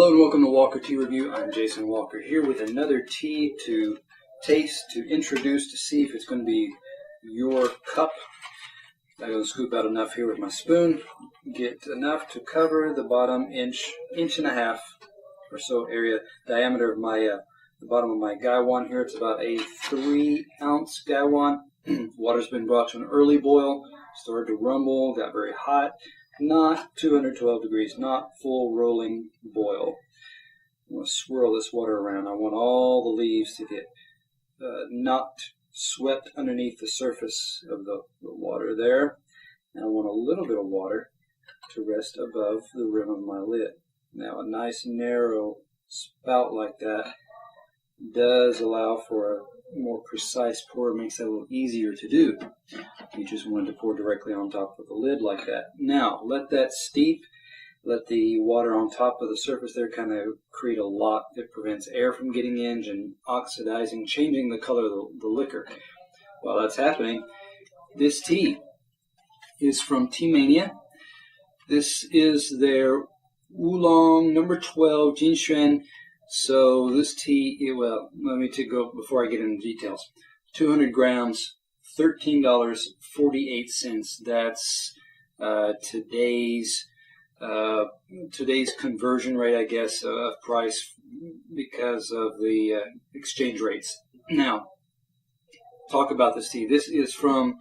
Hello and welcome to Walker Tea Review. I'm Jason Walker here with another tea to taste, to introduce, to see if it's going to be your cup. I'm going to scoop out enough here with my spoon, get enough to cover the bottom inch and a half or so area diameter of my the bottom of my gaiwan here. It's about a 3-ounce gaiwan. Water's been brought to an early boil, started to rumble, got very hot. Not 212 degrees, not full rolling boil. I'm going to swirl this water around. I want all the leaves to get not swept underneath the surface of the water there. And I want a little bit of water to rest above the rim of my lid. Now, a nice narrow spout like that does allow for a more precise pour. It makes that a little easier to do. You just wanted to pour directly on top of the lid like that. Now, let that steep. Let the water on top of the surface there kind of create a lock that prevents air from getting in and oxidizing, changing the color of the liquor. While that's happening, this tea is from Teamania. This is their Oolong number 12 Xuan. So this tea, well, let me go before I get into details. 200 grams, $13.48. That's today's conversion rate, I guess, of price because of the exchange rates. Now, talk about this tea. This is from,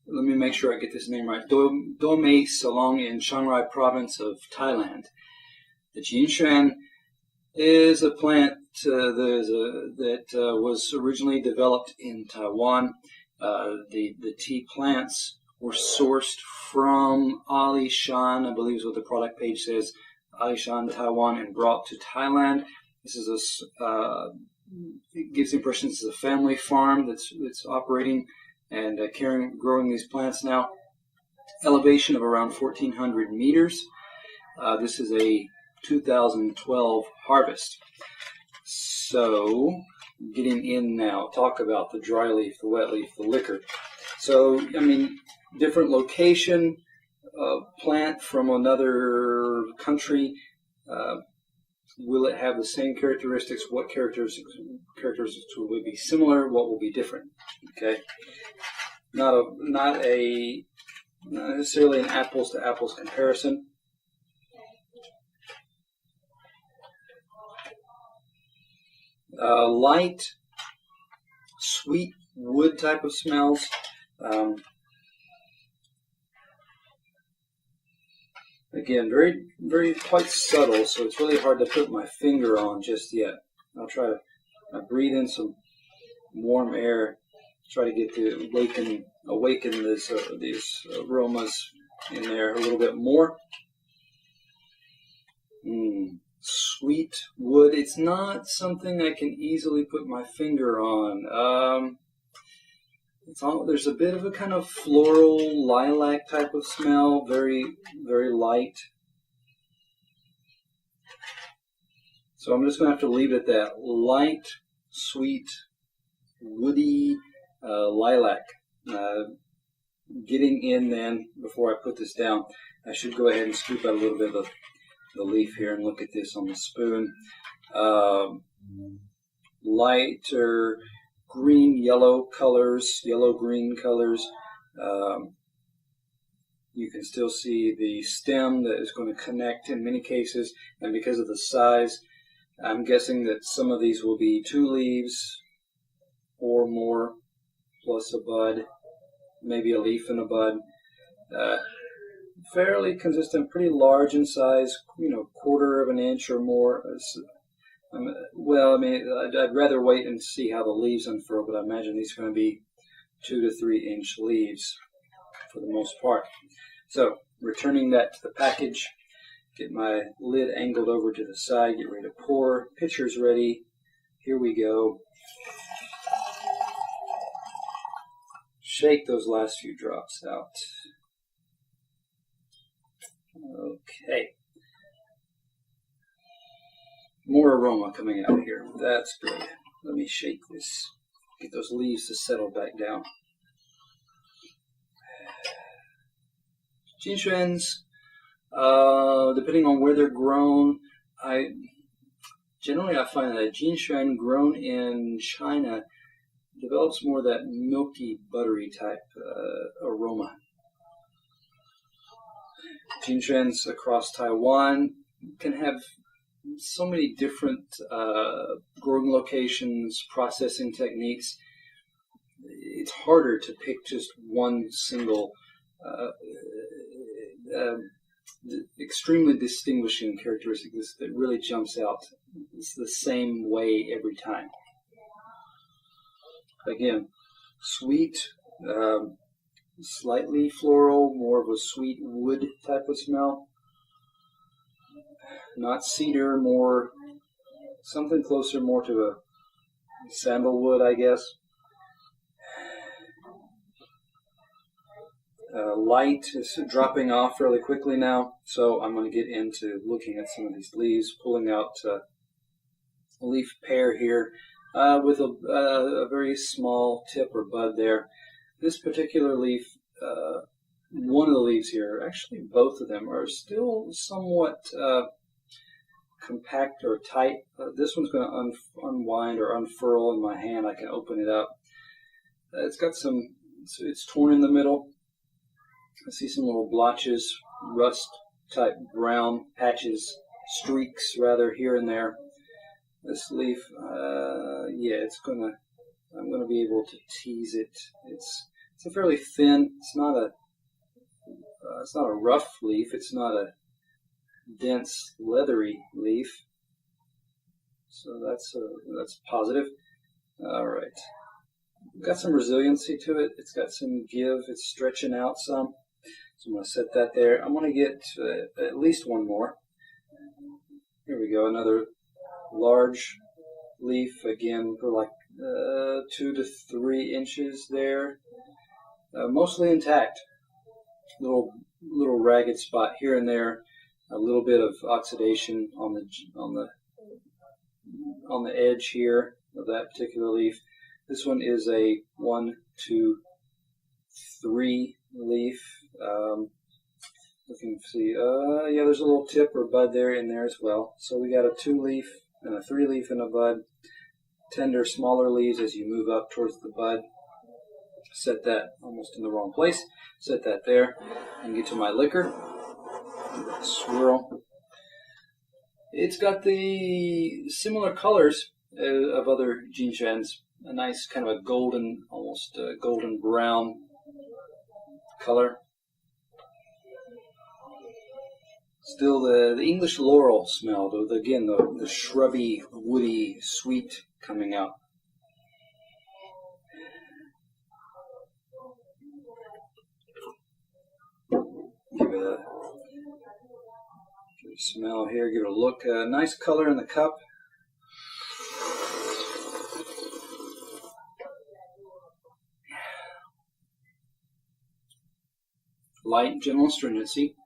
let me make sure I get this name right, Dome Salong in Chiang Rai province of Thailand. The Xuan is a plant that was originally developed in Taiwan. The tea plants were sourced from Xuan, I believe is what the product page says, Xuan, Taiwan, and brought to Thailand. This is it gives the impression this is a family farm that's operating and growing these plants now. Elevation of around 1,400 meters. This is a 2012 harvest. So, getting in now, talk about the dry leaf, the wet leaf, the liquor. So, I mean, different location, plant from another country. Will it have the same characteristics? What characteristics will be similar? What will be different? Okay, not necessarily an apples to apples comparison. Light, sweet wood type of smells. Again, very quite subtle, so it's really hard to put my finger on just yet. I'll try to breathe in some warm air, try to get to awaken these aromas in there a little bit more. Sweet wood. It's not something I can easily put my finger on. There's a bit of a kind of floral lilac type of smell, very, very light. So I'm just going to have to leave it at that. Light, sweet, woody lilac. Getting in then, before I put this down, I should go ahead and scoop out a little bit of the leaf here and look at this on the spoon. Lighter green-yellow colors, yellow-green colors. You can still see the stem that is going to connect in many cases, and because of the size, I'm guessing that some of these will be 2 leaves or more, plus a bud, maybe a leaf and a bud. Fairly consistent, pretty large in size, 1/4 of an inch or more. Well, I mean, I'd rather wait and see how the leaves unfurl, but I imagine these are going to be 2 to 3 inch leaves for the most part. So, returning that to the package, get my lid angled over to the side, get ready to pour. Pitcher's ready. Here we go. Shake those last few drops out. Okay. More aroma coming out here. That's good. Let me shake this. Get those leaves to settle back down. Xuans, depending on where they're grown, generally I find that Xuan grown in China develops more of that milky, buttery type aroma. Xuans across Taiwan can have so many different growing locations, processing techniques. It's harder to pick just one single extremely distinguishing characteristic that really jumps out. It's the same way every time. Again, sweet, slightly floral, more of a sweet wood type of smell. Not cedar, more something closer more to a sandalwood, I guess. Light is dropping off fairly quickly now, so I'm going to get into looking at some of these leaves, pulling out a leaf pair here with a very small tip or bud there. This particular leaf, one of the leaves here, actually both of them, are still somewhat compact or tight. This one's going to unwind or unfurl in my hand. I can open it up. It's got some, it's torn in the middle. I see some little blotches, rust type brown patches, streaks rather, here and there. This leaf, yeah, I'm gonna be able to tease it. It's a fairly thin. It's not a rough leaf. It's not a dense, leathery leaf. So that's positive. All right, got some resiliency to it. It's got some give. It's stretching out some. So I'm going to set that there. I'm going to get at least one more. Here we go, another large leaf, again for like 2 to 3 inches there. Mostly intact. Little ragged spot here and there. A little bit of oxidation on the edge here of that particular leaf. This one is a 1, 2, 3 leaf. Looking to see, yeah, there's a little tip or bud there in there as well. So we got a 2 leaf and a 3 leaf and a bud. Tender, smaller leaves as you move up towards the bud. Set that almost in the wrong place. Set that there and get to my liquor. Swirl. It's got the similar colors of other Xuans. A nice kind of a golden, almost golden brown color. Still the English laurel smell, though, again, the shrubby, woody, sweet coming out. Give it a smell here, give it a look. Nice color in the cup. Light, gentle astringency.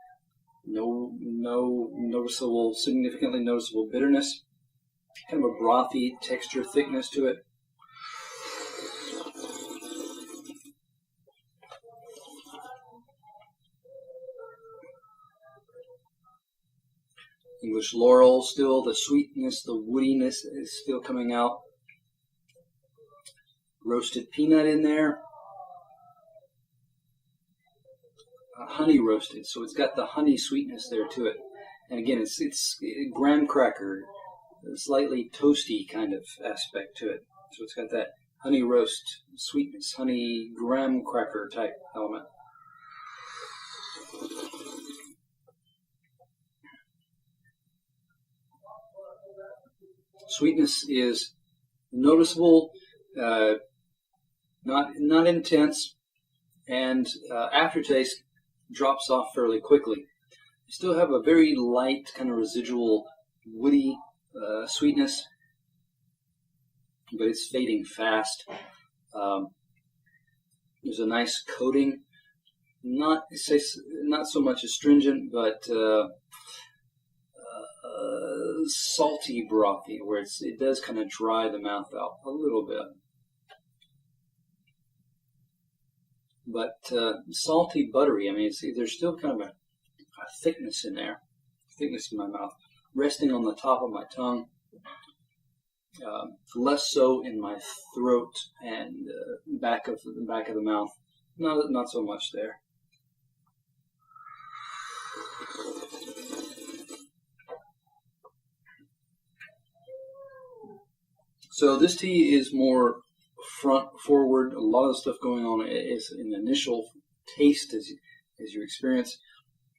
No noticeable, significantly noticeable bitterness. Kind of a brothy texture, thickness to it. English laurel, still the sweetness, the woodiness is still coming out. Roasted peanut in there. Honey roasted, so it's got the honey sweetness there to it. And again, it's graham cracker, a slightly toasty kind of aspect to it. So it's got that honey roast sweetness, honey graham cracker type element. Sweetness is noticeable, not intense, and aftertaste drops off fairly quickly. You still have a very light kind of residual woody sweetness, but it's fading fast. There's a nice coating, not so much astringent, but salty brothy, where it does kind of dry the mouth out a little bit. But salty, buttery. I mean, there's still kind of a thickness in there, thickness in my mouth, resting on the top of my tongue. Less so in my throat and back of the mouth. Not so much there. So this tea is more front forward. A lot of stuff going on is in the initial taste as you experience.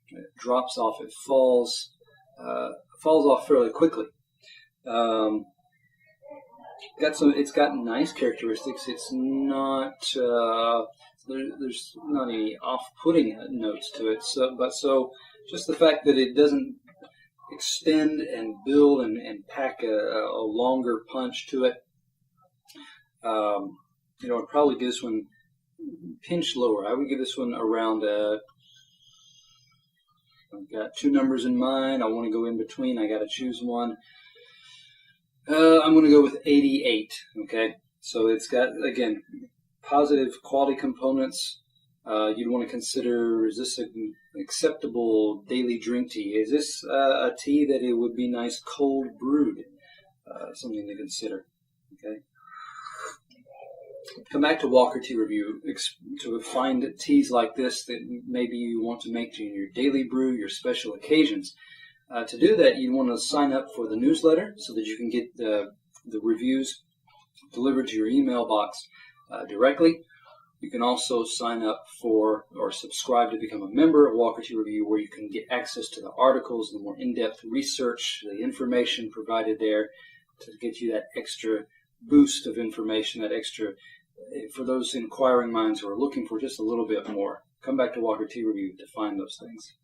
It drops off. It falls off fairly quickly. It's got nice characteristics. It's not there's not any off-putting notes to it. So just the fact that it doesn't extend and build and pack a longer punch to it. I'd probably give this one pinch lower. I would give this one around. I've got two numbers in mind. I want to go in between. I got to choose one. I'm going to go with 88. Okay, so it's got, again, positive quality components. You'd want to consider: is this an acceptable daily drink tea? Is this a tea that it would be nice cold brewed? Something to consider. Okay. Come back to Walker Tea Review to find teas like this that maybe you want to make to your daily brew, your special occasions. To do that, you want to sign up for the newsletter so that you can get the reviews delivered to your email box directly. You can also sign up for or subscribe to become a member of Walker Tea Review, where you can get access to the articles, the more in-depth research, the information provided there to get you that extra boost of information, that extra, for those inquiring minds who are looking for just a little bit more. Come back to Walker Tea Review to find those things.